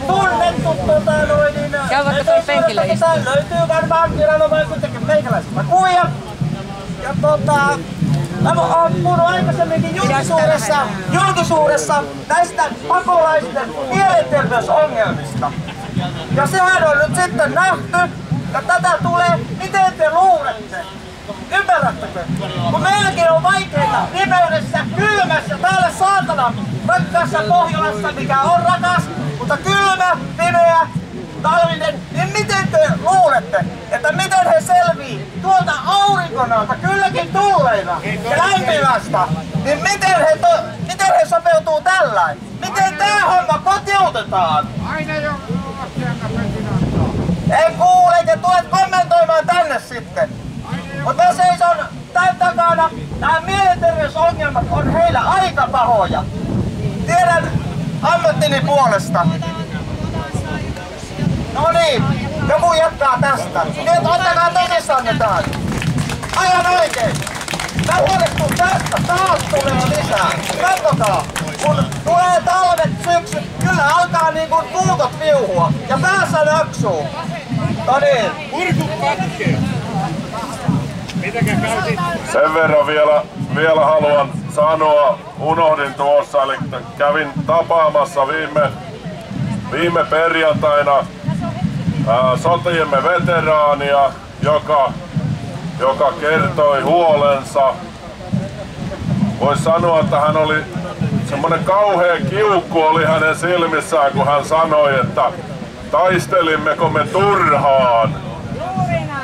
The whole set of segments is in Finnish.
tunnettu Käy vaikka tuon penkille istumaan. Löytyy varmaan viranomaisiltakin meikäläisiltä kuvia. Ja mä oon puhunut aikaisemminkin julkisuudessa näistä pakolaisten mielenterveysongelmista. Ja sehän on nyt sitten nähty, ja tätä tulee, miten te luulette? Ymmärrättekö? Kun meilläkin on vaikeita pimeydessä, kylmässä, täällä saatana rakkaassa Pohjolassa, mikä on rakas, mutta kylmä, pimeä, talvinen, niin miten te luulette, että miten he selvii tuolta aurinkonalta kylläkin tulleina ja lämpimästä, niin miten he sopeutuu tällain? Miten tää homma kotiutetaan? En kuule, eikä tulet kommentoimaan tänne sitten. Mutta mä seison tän takana, nämä mielenterveysongelmat on heillä aika pahoja. Tiedän ammattini puolesta. No niin, joku jatkaa tästä. Niin ottakaa tosissanne taas. Aivan oikein. Mä huolestun tästä, taas tulee lisää. Katsokaa, kun tulee talvet, syksyt, kyllä alkaa niin kuin puukot viuhua ja päässä nöksuu. No niin. Kurkut katkee. Sen verran vielä haluan sanoa, unohdin tuossa, eli kävin tapaamassa viime perjantaina sotiemme veteraania, joka kertoi huolensa. Voisi sanoa, että hän oli semmoinen kauhea kiukku oli hänen silmissään, kun hän sanoi, että taistelimmeko me turhaan.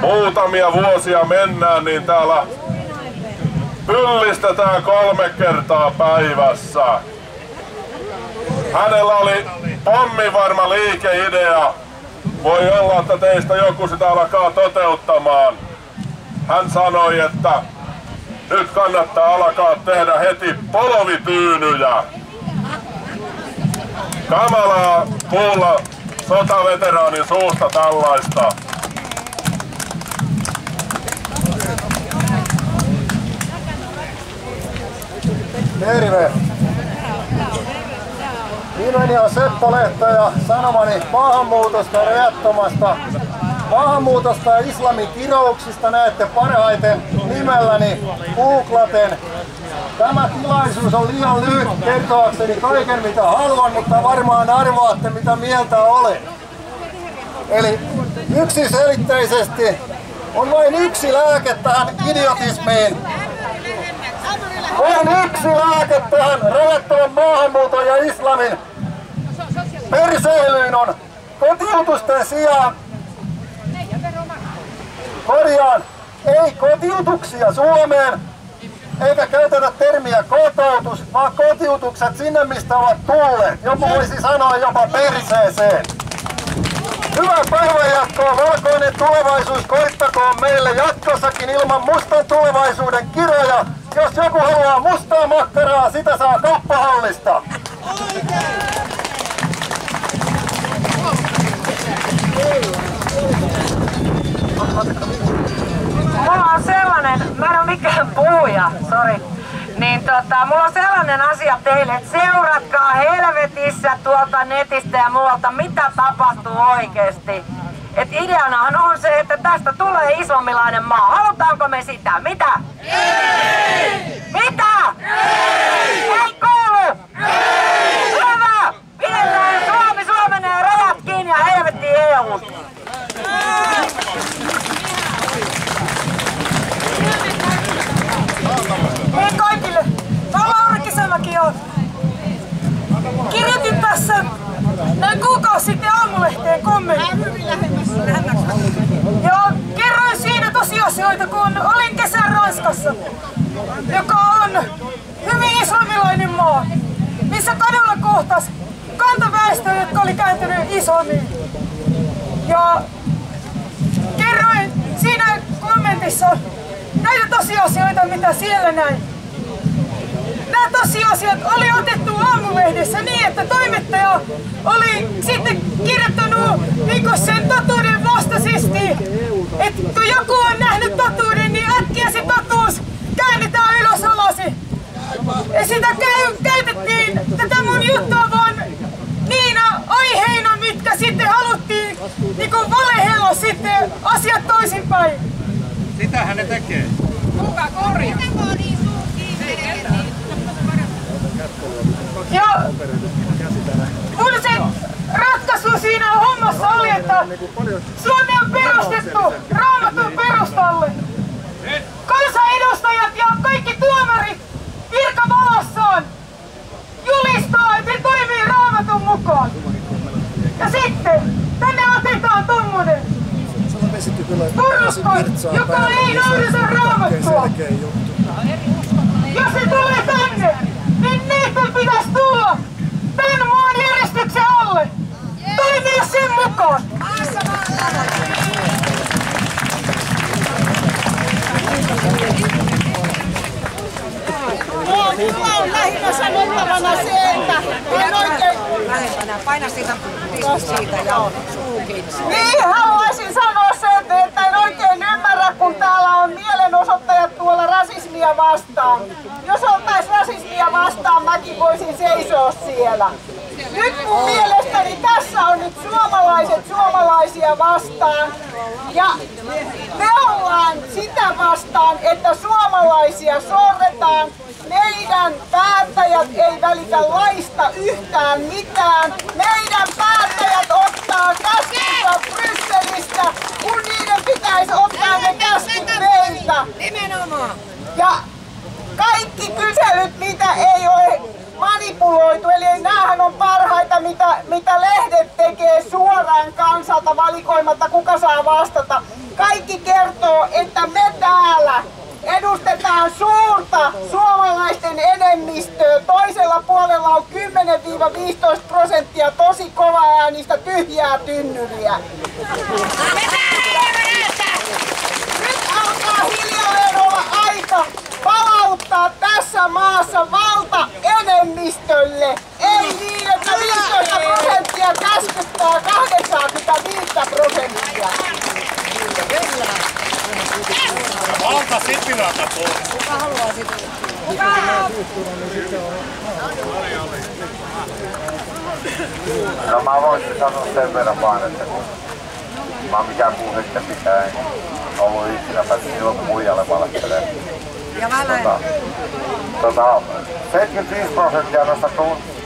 Muutamia vuosia mennään, niin täällä pyllistetään 3 kertaa päivässä. Hänellä oli pomminvarma liikeidea. Voi olla, että teistä joku sitä alkaa toteuttamaan. Hän sanoi, että nyt kannattaa alkaa tehdä heti polvityynyjä. Kamalaa kuulla sotaveteraanin suusta tällaista. Terve! Nimeni on Seppo Lehto ja sanomani maahanmuutosta ja maahanmuutosta ja islamin kirouksista näette parhaiten nimelläni googlaten. Tämä tilaisuus on liian lyhyt kertoakseni kaiken mitä haluan, mutta varmaan arvaatte mitä mieltä olen. Eli yksiselitteisesti on vain yksi lääke tähän idiotismiin. On yksi lääke tähän rajattoman maahanmuuton ja islamin perseilyyn on kotiutusten sijaan. Korjaan, ei kotiutuksia Suomeen, eikä käytetä termiä kotoutus, vaan kotiutukset sinne mistä ovat tulleet. Joku voisi sanoa jopa perseeseen. Hyvää päivänjatkoa, valkoinen tulevaisuus koittakoon meille jatkossakin ilman mustan tulevaisuuden kiroja. Jos joku haluaa mustaa makkaraa, sitä saa kauppahallista. Mulla on sellainen, mä en oo mikään puhuja, sori. Niin mulla on sellainen asia teille, että seuratkaa helvetissä tuolta netistä ja muualta, mitä tapahtuu oikeesti. Et ideanahan on se, että tästä tulee islamilainen maa. Halutaanko me sitä? Mitä? Ei! Mitä? Ei! Ei kuulu! Ei! Hyvä! Pidetään Suomi Suomen ja rajat kiinni ja helvetti EU! Hei kaikille! Mä oon Laura Kesämäki ja kirjoitin tässä näin kuukausi sitten Aamulehteen kommentin. Ja kerroin siinä tosiasioita, kun olin kesän Ranskassa, joka on hyvin islamilainen maa, missä kadulla kohtas kantaväestöä, jotka oli kääntynyt islamiin. Ja kerroin siinä kommentissa näitä tosiasioita, mitä siellä näin. Nämä tosiasiat oli otettu Aamulehdessä niin, että toimittaja oli sitten kirjoittanut niin sen totuuden vastaisesti, että kun joku on nähnyt totuuden, niin äkkiä se totuus käännetään ylös alasi. Ja sitä käytettiin tätä mun juttua vaan niinä aiheina, niin kuin valehella sitten asiat toisinpäin. Sitähän ne tekee. Kuka korjaa? Ja mun se ratkaisu siinä hommassa oli, että Suomi on perustettu Raamatun perustalle. Kansanedustajat ja kaikki tuomarit virkavalassaan julistaa, että he toimii Raamatun mukaan. Ja sitten tänne otetaan tommonen poruska, joka ei noudata Raamattua. Jos se tulee tänne, niin niitä pitäisi tulla tämän maan järjestyksen alle. Toimia sen mukaan. Mulla on lähinnä sanottavana se, että en oikein... Paina siitä ja suukin. Niin, haluaisin sanoa sen, että en oikein ymmärrä, kun täällä on mielenosoittajat tuolla rasismia vastaan. Jos oltais rasismia vastaan, mäkin voisin seisoa siellä. Nyt mun mielestäni tässä on nyt suomalaiset suomalaisia vastaan. Ja me ollaan sitä vastaan, että suomalaisia sorretaan. Meidän päättäjät ei välitä laista yhtään mitään. Meidän päättäjät ottaa käskynsä Brysselistä, kun niiden pitäisi ottaa ne käskyt meiltä. Nimenomaan. Ja kaikki kyselyt, mitä ei ole manipuloitu, eli näähän on parhaita, mitä lehdet tekee suoraan kansalta valikoimatta, kuka saa vastata. Kaikki kertoo, että me täällä edustetaan suurta suomalaisten enemmistöä. Toisella puolella on 10–15% tosi kova äänistä tyhjää tynnyriä. Nyt alkaa hiljalleen olla aika palauttaa tässä maassa valta enemmistölle. Ei niin, että 15% käskyttää 85%. Valta Sipilältä pois. Kuka haluaa sitä? No mä voisin sanoa sen verran vaan, että kun mä oon mikään muu hetken pitää, en ollut ikinä päässyt silloin kun muijalle valehtelee. Ja välein. 75% noista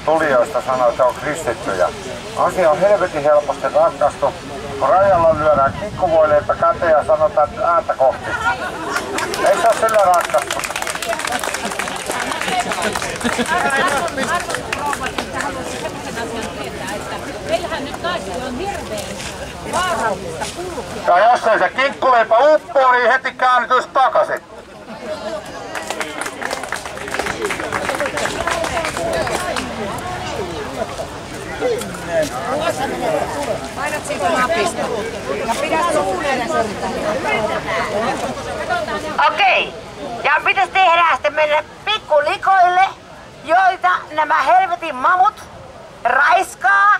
tulijoista sanoo, että on kristittyjä. Asia on helvetin helposti ratkaistu. Kun rajalla lyödään kikkuvoileipä käteen ja sanotaan, että ääntä kohti. Ei se ole sillä ratkaistu. Meillähän nyt naisilla on hirveän vaarallista kulkea. Ja jos ei se kinkkuleipä uppoo, niin heti käännytys takaisin. Painat siitä napista. Ja pidät suun edessä. Okei. Ja pitäisi tehdä sitten mennä pikkulikoille, joita nämä helvetin mamut raiskaa,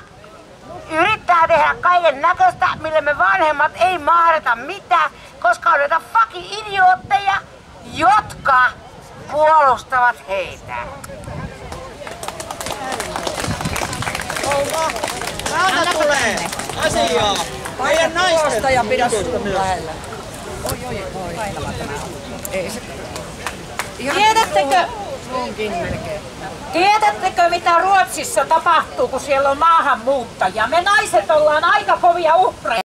yrittää tehdä kaiken näköistä, millä me vanhemmat ei mahdeta mitään, koska on näitä fucking idiootteja, jotka puolustavat heitä. Täältä tulee asiaa. Meidän naisten. Ja pidä suun lähellä. Oi, painava tämä on. Ei se... Tiedättekö mitä Ruotsissa tapahtuu, kun siellä on maahanmuuttajia? Me naiset ollaan aika kovia uhreja.